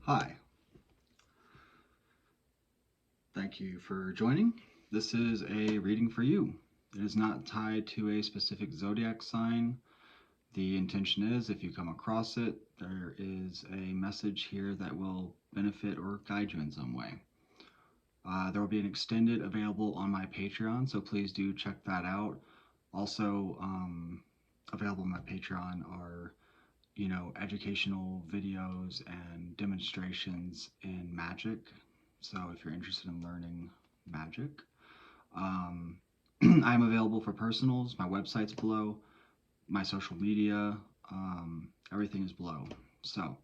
Hi. Thank you for joining. This is a reading for you. It is not tied to a specific zodiac sign. The intention is if you come across it, there is a message here that will benefit or guide you in some way. There will be an extended available on my Patreon, so please do check that out. Also, available on my Patreon are educational videos and demonstrations in Magick. So if you're interested in learning Magick, I'm available for personals. My website's below. My social media, everything is below. So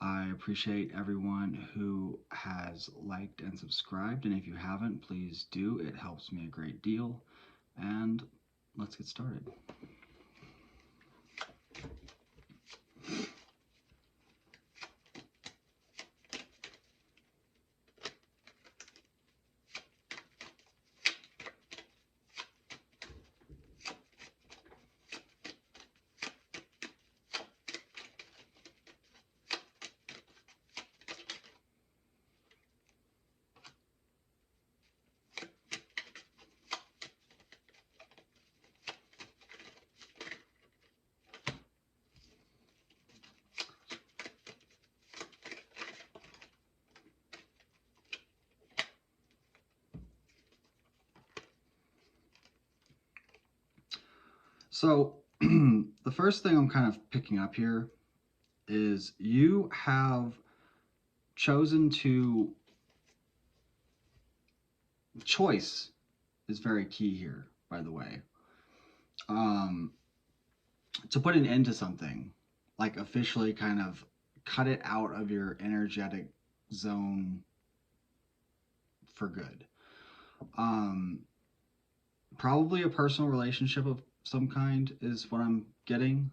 I appreciate everyone who has liked and subscribed. And if you haven't, please do. It helps me a great deal. And let's get started. So the first thing I'm kind of picking up here is you have chosen to, choice is very key here, by the way. To put an end to something, like officially kind of cut it out of your energetic zone for good. Probably a personal relationship of some kind is what I'm getting.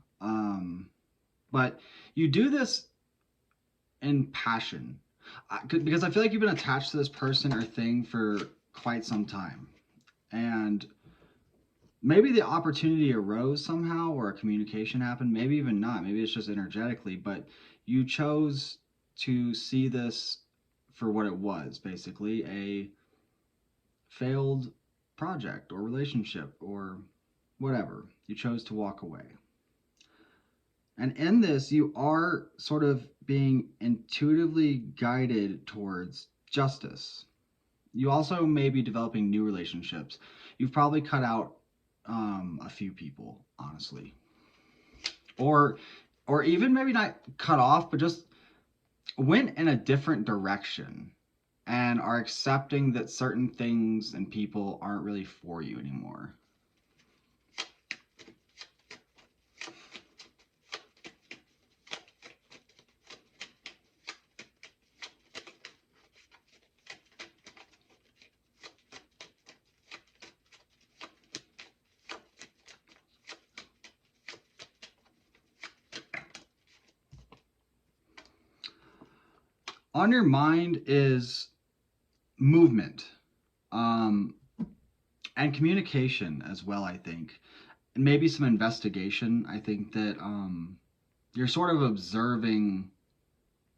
But you do this in passion, because I feel like you've been attached to this person or thing for quite some time, and maybe the opportunity arose somehow or a communication happened, maybe even not, maybe it's just energetically, but you chose to see this for what it was, basically a failed project or relationship or whatever. You chose to walk away. And in this, you are sort of being intuitively guided towards justice. You also may be developing new relationships. You've probably cut out a few people, honestly, or even maybe not cut off, but just went in a different direction and are accepting that certain things and people aren't really for you anymore. On your mind is movement, and communication as well, I think. And maybe some investigation. I think that you're sort of observing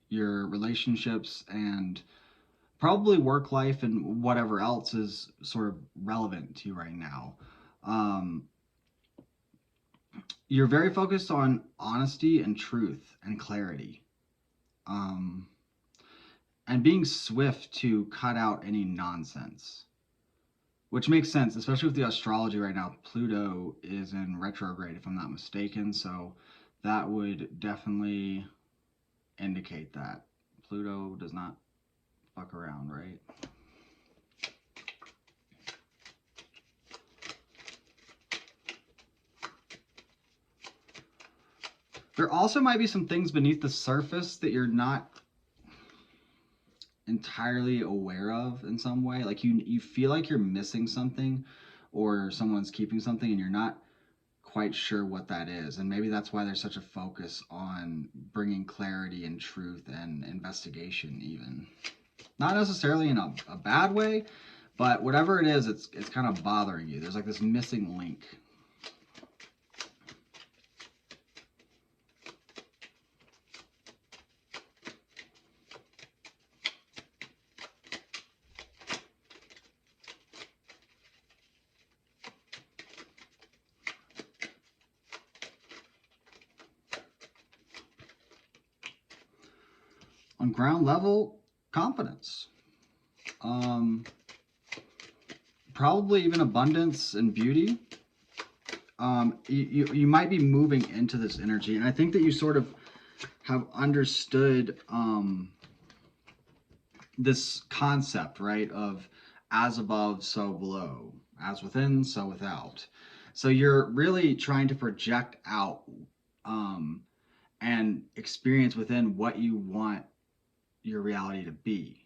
your relationships and probably work life and whatever else is sort of relevant to you right now. Um, you're very focused on honesty and truth and clarity. Um, and being swift to cut out any nonsense. Which makes sense, especially with the astrology right now. Pluto is in retrograde, if I'm not mistaken, so that would definitely indicate that. Pluto does not fuck around, right? There also might be some things beneath the surface that you're not entirely aware of in some way. Like you feel like you're missing something or someone's keeping something and you're not quite sure what that is. And maybe that's why there's such a focus on bringing clarity and truth and investigation even. Not necessarily in a bad way, but whatever it is, it's kind of bothering you. There's like this missing link. On ground level, confidence. Probably even abundance and beauty. You might be moving into this energy, and I think that you sort of have understood this concept, right, of as above, so below, as within, so without. So you're really trying to project out and experience within what you want your reality to be,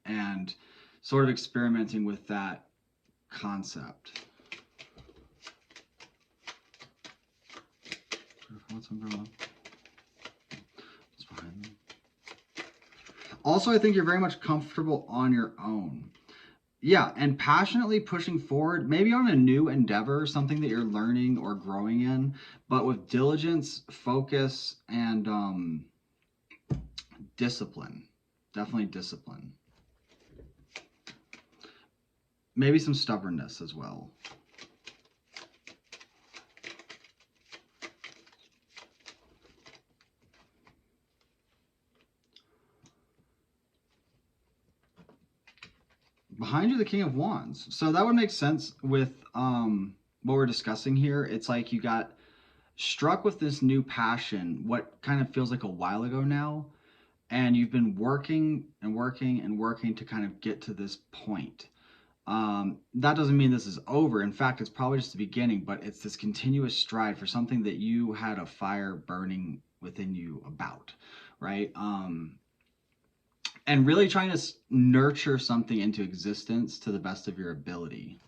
and sort of experimenting with that concept. What's behind them? Also, I think you're very much comfortable on your own. Yeah, and passionately pushing forward, maybe on a new endeavor, something that you're learning or growing in, but with diligence, focus, and discipline. Definitely discipline. Maybe some stubbornness as well. Behind you, the King of Wands. So that would make sense with what we're discussing here. It's like you got struck with this new passion, what kind of feels like a while ago now, and you've been working and working and working to kind of get to this point. That doesn't mean this is over. In fact, it's probably just the beginning, but it's this continuous stride for something that you had a fire burning within you about, right? And really trying to nurture something into existence to the best of your ability.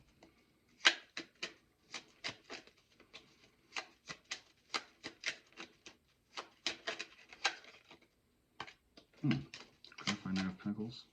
Clarify Knight of Pentacles.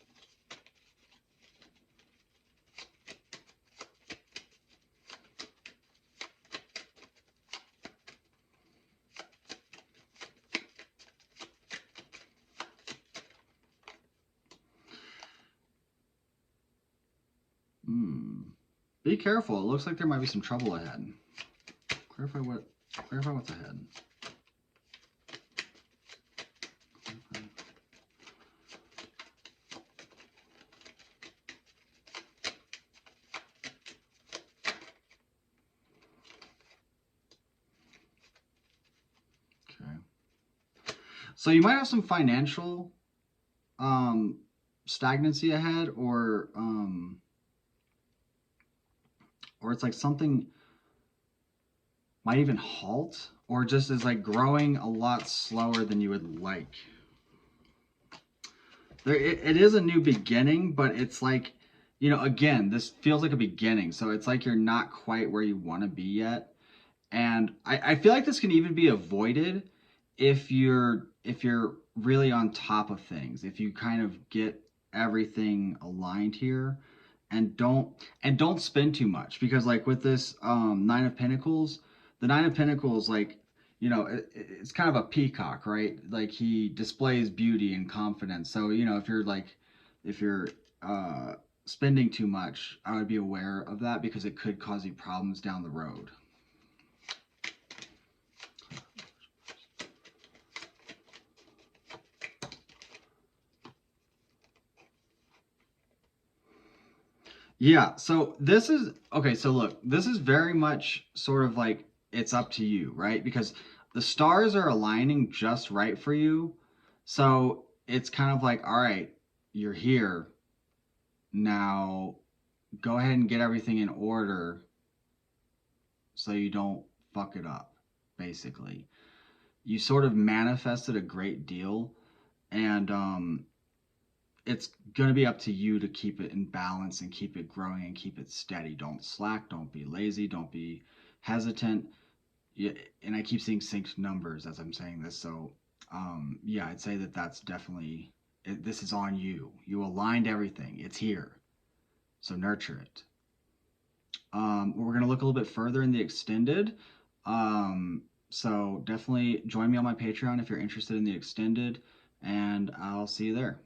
Be careful. It looks like there might be some trouble ahead. Clarify what's ahead. Okay. So you might have some financial stagnancy ahead, or it's like something might even halt, or just is like growing a lot slower than you would like. It is a new beginning, but it's like, you know, again, this feels like a beginning. So it's like you're not quite where you want to be yet. And I feel like this can even be avoided if you're really on top of things. If you kind of get everything aligned here, and don't spend too much, because like with this Nine of Pentacles, the Nine of Pentacles, like, you know, it's kind of a peacock, right? Like he displays beauty and confidence. So, you know, if you're spending too much, I would be aware of that, because it could cause you problems down the road. Yeah, so this is, okay, so look, this is very much sort of like it's up to you, right? Because the stars are aligning just right for you. So it's kind of like, all right, you're here. Now go ahead and get everything in order so you don't fuck it up, basically. You sort of manifested a great deal, and it's going to be up to you to keep it in balance and keep it growing and keep it steady. Don't slack. Don't be lazy. Don't be hesitant. Yeah, and I keep seeing synced numbers as I'm saying this. So, yeah, I'd say that that's definitely, this is on you. You aligned everything. It's here. So nurture it. We're going to look a little bit further in the extended. So definitely join me on my Patreon if you're interested in the extended, and I'll see you there.